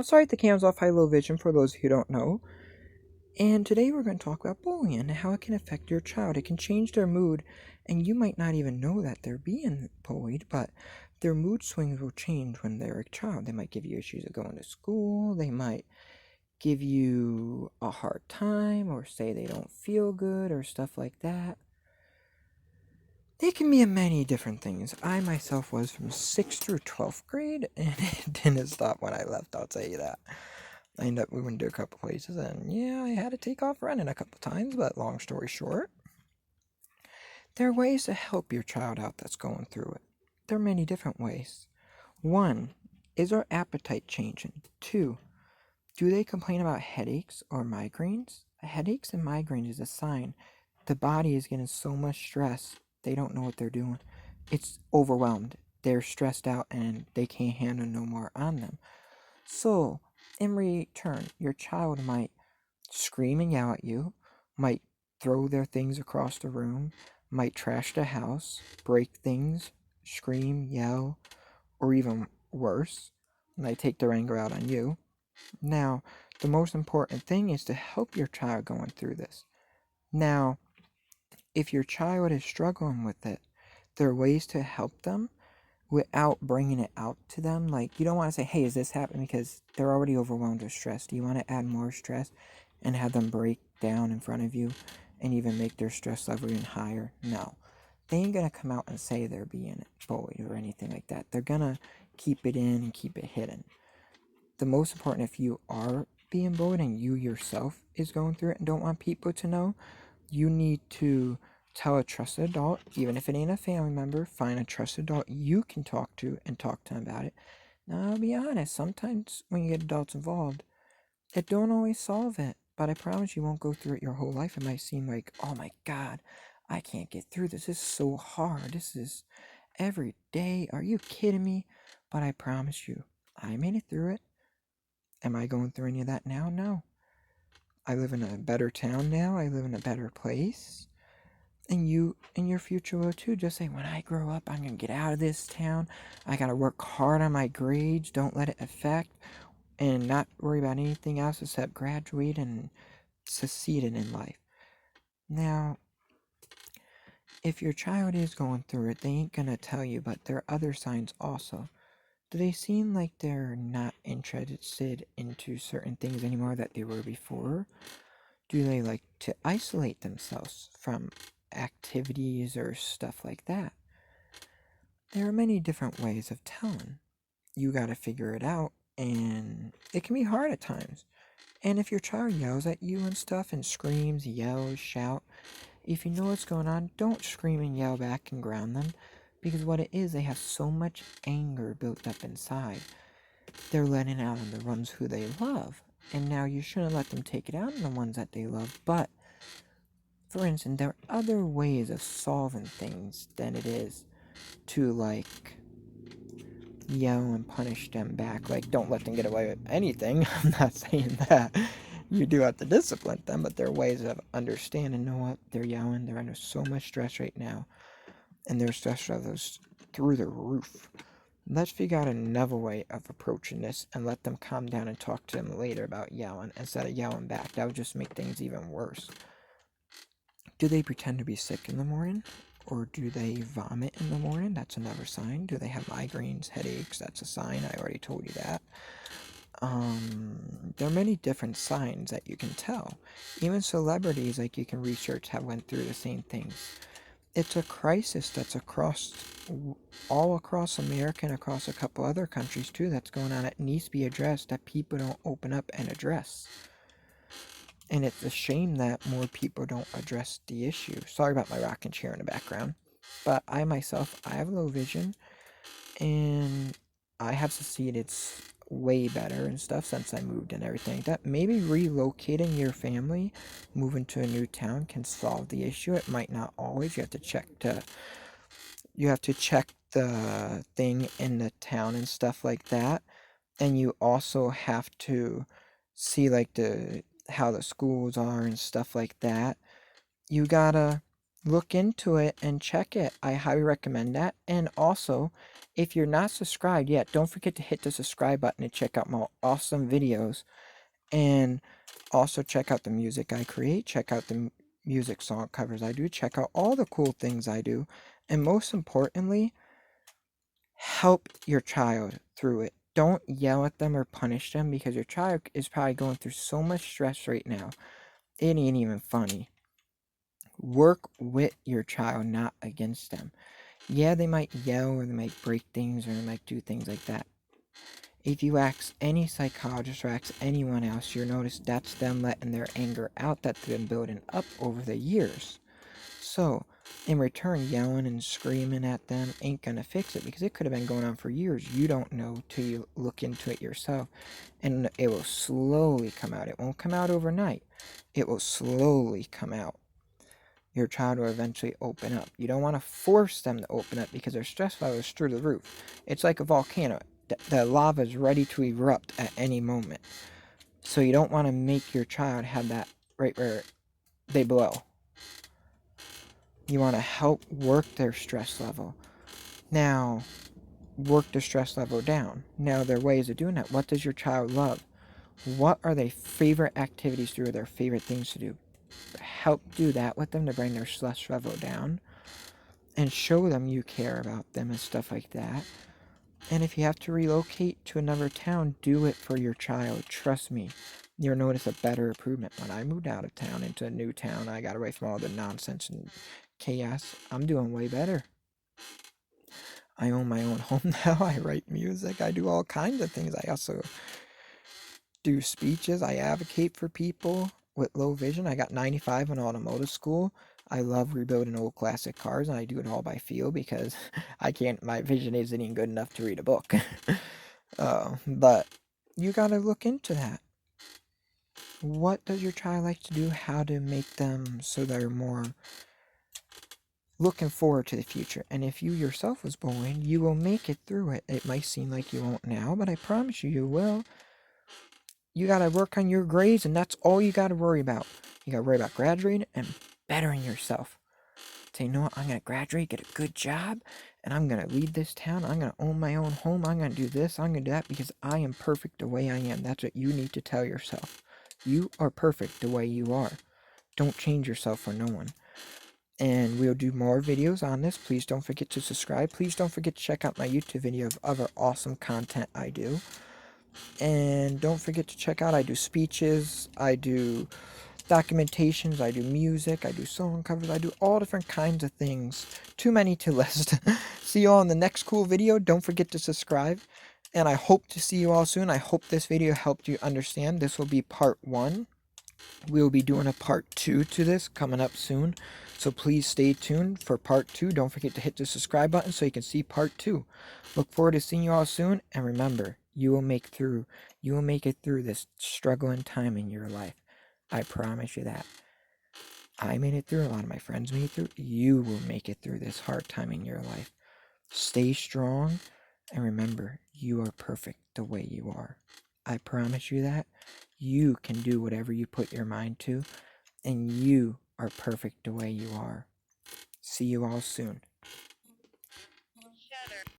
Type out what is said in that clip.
Sorry, the cam's off, high low vision for those who don't know. And today we're going to talk about bullying and how it can affect your child. It can change their mood, and you might not even know that they're being bullied, but their mood swings will change when they're a child. They might give you issues of going to school, they might give you a hard time, or say they don't feel good, or stuff like that. They can be many different things. I myself was from 6th through 12th grade, and it didn't stop when I left, I'll tell you that. I ended up moving to a couple places, and yeah, I had to take off running a couple times, but long story short, there are ways to help your child out that's going through it. There are many different ways. One, is their appetite changing? Two, do they complain about headaches or migraines? Headaches and migraines is a sign the body is getting so much stress, they don't know what they're doing. It's overwhelmed. They're stressed out and they can't handle no more on them. So, in return, your child might scream and yell at you, might throw their things across the room, might trash the house, break things, scream, yell, or even worse, might take their anger out on you. Now, the most important thing is to help your child going through this. Now, if your child is struggling with it, there are ways to help them without bringing it out to them. Like, you don't want to say, hey, is this happening? Because they're already overwhelmed with stress. Do you want to add more stress and have them break down in front of you and even make their stress level even higher? No. They ain't going to come out and say they're being bullied or anything like that. They're going to keep it in and keep it hidden. The most important, if you are being bullied and you yourself is going through it and don't want people to know, you need to tell a trusted adult, even if it ain't a family member, find a trusted adult you can talk to and talk to them about it. Now, I'll be honest, sometimes when you get adults involved, it don't always solve it, but I promise you won't go through it your whole life. It might seem like, oh my God, I can't get through this. This is so hard. This is every day. Are you kidding me? But I promise you, I made it through it. Am I going through any of that now? No. I live in a better town now. I live in a better place. And you in your future will too. Just say, when I grow up, I'm going to get out of this town. I got to work hard on my grades. Don't let it affect. And not worry about anything else except graduate and succeeding in life. Now, if your child is going through it, they ain't going to tell you, but there are other signs also. Do they seem like they're not interested into certain things anymore that they were before? Do they like to isolate themselves from activities or stuff like that? There are many different ways of telling. You gotta figure it out, and it can be hard at times. And if your child yells at you and stuff and screams, yells, shout, if you know what's going on, don't scream and yell back and ground them, because what it is, they have so much anger built up inside. They're letting out on the ones who they love. And now you shouldn't let them take it out on the ones that they love. But, for instance, there are other ways of solving things than it is to, like, yell and punish them back. Like, don't let them get away with anything. I'm not saying that. You do have to discipline them, but there are ways of understanding, know what, they're yelling, they're under so much stress right now, and their stress levels through the roof. Let's figure out another way of approaching this and let them calm down and talk to them later about yelling instead of yelling back. That would just make things even worse. Do they pretend to be sick in the morning? Or do they vomit in the morning? That's another sign. Do they have migraines, headaches? That's a sign. I already told you that. There are many different signs that you can tell. Even celebrities, like you can research, have went through the same things. It's a crisis that's all across America and across a couple other countries too that's going on. It needs to be addressed that people don't open up and address. And it's a shame that more people don't address the issue. Sorry about my rocking chair in the background. But I myself, I have low vision, and I have succeeded way better and stuff since I moved and everything. That maybe relocating your family, moving to a new town can solve the issue. It might not always. You have to check the thing in the town and stuff like that. And you also have to see like the how the schools are and stuff like that. You gotta look into it and check it. I highly recommend that. And also, if you're not subscribed yet, don't forget to hit the subscribe button and check out my awesome videos. And also check out the music I create, check out the music song covers I do, check out all the cool things I do. And most importantly, help your child through it. Don't yell at them or punish them, because your child is probably going through so much stress right now. It ain't even funny. Work with your child, not against them. Yeah, they might yell or they might break things or they might do things like that. If you ask any psychologist or ask anyone else, you'll notice that's them letting their anger out that they've been building up over the years. So, in return, yelling and screaming at them ain't gonna fix it, because it could have been going on for years. You don't know till you look into it yourself, and it will slowly come out. It won't come out overnight. It will slowly come out. Your child will eventually open up. You don't want to force them to open up, because their stress level is through the roof. It's like a volcano. The lava is ready to erupt at any moment. So you don't want to make your child have that right where they blow. You want to help work their stress level. Now, work the stress level down. Now, there are ways of doing that. What does your child love? What are their favorite activities to do, or their favorite things to do? Help do that with them to bring their stress level down, and show them you care about them and stuff like that. And if you have to relocate to another town, do it for your child. Trust me, you'll notice a better improvement. When I moved out of town into a new town, I got away from all the nonsense and chaos. I'm doing way better. I own my own home now. I write music. I do all kinds of things. I also do speeches. I advocate for people with low vision. I got 95 in automotive school. I love rebuilding old classic cars, and I do it all by feel, because my vision isn't even good enough to read a book. But you gotta look into that. What does your child like to do? How to make them so they're more looking forward to the future. And if you yourself was bullied, you will make it through it. It might seem like you won't now, but I promise you, you will. You gotta work on your grades, and that's all you gotta worry about. You gotta worry about graduating and bettering yourself. Say, you know what, I'm gonna graduate, get a good job, and I'm gonna lead this town. I'm gonna own my own home. I'm gonna do this. I'm gonna do that, because I am perfect the way I am. That's what you need to tell yourself. You are perfect the way you are. Don't change yourself for no one. And we'll do more videos on this. Please don't forget to subscribe. Please don't forget to check out my YouTube video of other awesome content I do. And don't forget to check out, I do speeches, I do documentations, I do music, I do song covers, I do all different kinds of things. Too many to list. See you all in the next cool video. Don't forget to subscribe. And I hope to see you all soon. I hope this video helped you understand. This will be part 1. We'll be doing a part 2 to this coming up soon. So please stay tuned for part 2. Don't forget to hit the subscribe button so you can see part 2. Look forward to seeing you all soon. And remember, you will make it through this struggling time in your life. I promise you that. I made it through. A lot of my friends made it through. You will make it through this hard time in your life. Stay strong. And remember, you are perfect the way you are. I promise you that. You can do whatever you put your mind to, and you are perfect the way you are. See you all soon.